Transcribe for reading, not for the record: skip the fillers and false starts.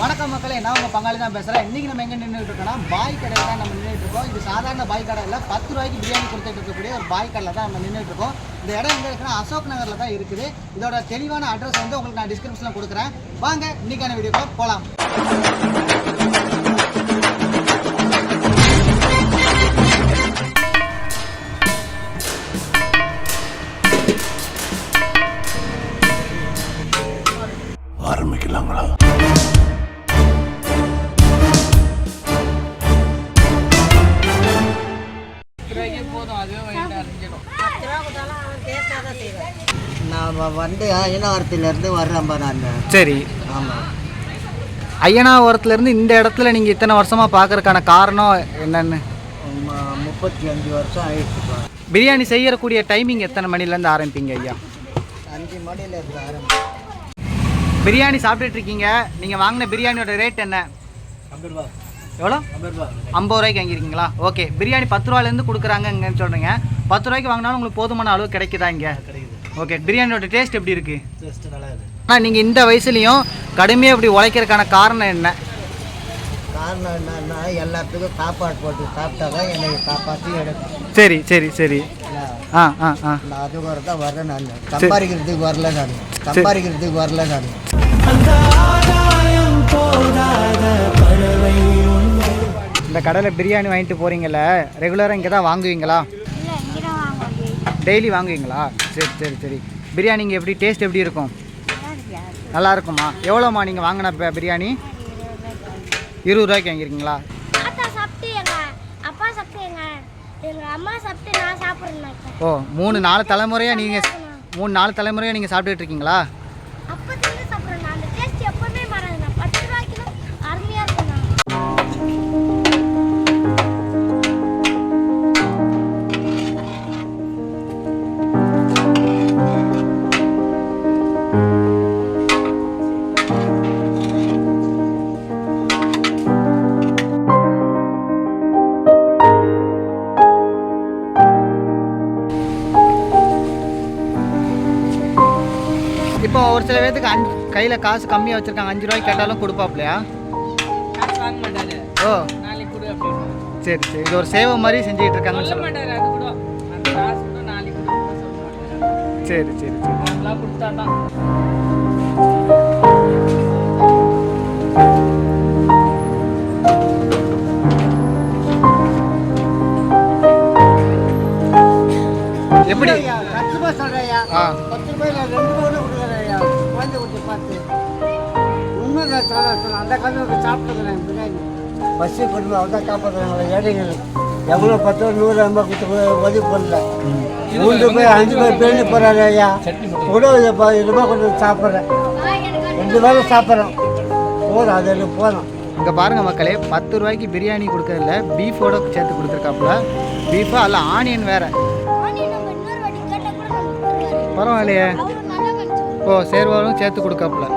வணக்கம் மக்களே, நான் உங்கள் பங்காளி தான் பேசுகிறேன். இன்றைக்கி நம்ம எங்கே நின்றுட்டு இருக்கோம்னா பாய் கடையில் தான் நம்ம நின்றுட்டு இருக்கோம். இது சாதாரண பாய் கடை இல்லை, 10 ரூபாய்க்கு பிரியாணி கொடுத்துட்டு இருக்கக்கூடிய ஒரு பாய் கடையில் தான் நம்ம நின்றுட்டு இருக்கோம். இந்த இடம் எங்கே இருக்குன்னா அசோக் நகரில் தான் இருக்குது. இதோட தெளிவான அட்ரஸ் வந்து உங்களுக்கு நான் டிஸ்கிரிப்ஷனில் கொடுக்குறேன். வாங்க இன்றைக்கான வீடியோக்கு போகலாம். ஆரம்பிக்கலாங்களா? நான் வந்து ஐயனாவரத்துலேருந்து வர்றேன் நான். சரி, ஆமாம். ஐயனாவரத்துலேருந்து இந்த இடத்துல நீங்கள் இத்தனை வருஷமாக பார்க்கறதுக்கான காரணம் என்னென்னு? 35 வருஷம் ஆயிடுச்சுப்பா. பிரியாணி செய்யக்கூடிய டைமிங் எத்தனை மணிலேருந்து ஆரம்பிப்பீங்க ஐயா? 5 மணிலேருந்து ஆரம்பிச்சு. பிரியாணி சாப்பிட்டுட்டு இருக்கீங்க, நீங்கள் வாங்கின பிரியாணியோட ரேட் என்ன? 50 ரூபா. எவ்வளோ? 50 ரூபாய்க்கு வாங்கியிருக்கீங்களா? ஓகே. பிரியாணி 10 ரூபாலேருந்து கொடுக்குறாங்கன்னு சொல்கிறீங்க. 10 ரூபாய்க்கு வாங்கினாலும் உங்களுக்கு போதுமான அளவு கிடைக்குதா இங்கே? கிடைக்குது. ஓகே. பிரியாணியோட டேஸ்ட் எப்படி இருக்குது? டேஸ்ட் நல்லா இருக்குது. ஆனால் நீங்கள் இந்த வயசுலேயும் கடுமையாக இப்படி உழைக்கிறதுக்கான காரணம் என்ன? காரணம் என்னன்னா எல்லாத்துக்கும் சாப்பாடு போட்டு சாப்பிட்டா தான் எனக்கு காப்பாற்றி எடுக்கும். சரி சரி சரி. ஆ ஆ ஆ. நான் அது வர தான் வரேன். நான் சம்பாதிக்கிறதுக்கு வரல. நான் இந்த கடையில் பிரியாணி வாங்கிட்டு போகிறீங்கள, ரெகுலராக இங்கே தான் வாங்குவீங்களா? டெய்லி வாங்குவீங்களா? சரி சரி சரி. பிரியாணி இங்கே எப்படி டேஸ்ட் எப்படி இருக்கும்? நல்லா இருக்குமா? எவ்வளோம்மா நீங்கள் வாங்கின பிரியாணி? 20 ரூபாய்க்கு வாங்கியிருக்கீங்களா? ஓ, 3-4 தலைமுறையாக நீங்கள் 3-4 தலைமுறையாக நீங்கள் சாப்பிட்டுட்டு இருக்கீங்களா? இப்போ ஒரு சில பேருக்கு கையில் காசு கம்மியாக வச்சுருக்காங்க, 5 ரூபாய்க்கு கேட்டாலும் கொடுப்பாப்லையா? ஓ சரி சரி. இது ஒரு சேவை மாதிரி செஞ்சுக்கிட்டு இருக்காங்கன்னு சொல்லுவாங்க. சரி சரி சரி. எப்படி? 10 ரூபா சொல்கிறேயா? 10 ரூபாயில் 2 ரூபா கொடுக்குறேயா? குழந்தை குட்டி பார்த்து உண்மை சொல்ல அந்த கல்லுக்கு சாப்பிட்டுக்கிறேன் பிரியாணி. பஸ்ஸு கொண்டு அவதான் காப்பாற்றுறாங்களே ஏழைகள். எவ்வளோ 10 ரூபா 100 ரூபா கொடுத்து உதவி பண்ணல. 3 பேர் 5 பேர் பேணி போகிறாரு ஐயா. கூட 10 ரூபா கொண்டு சாப்பிட்றேன். 2 வேலை சாப்பிட்றோம். போதும், அது எனக்கு போதும். இங்கே பாருங்கள் மக்களே, 10 ரூபாய்க்கு பிரியாணி கொடுக்கறதில்ல, பீஃபோட சேர்த்து கொடுத்துருக்காப்புல. பீஃபா அல்ல, ஆனியன் வேறு. பரவாயில்லையே. ஓ, சேர்வாலும் சேர்த்து கொடுக்காப்புல.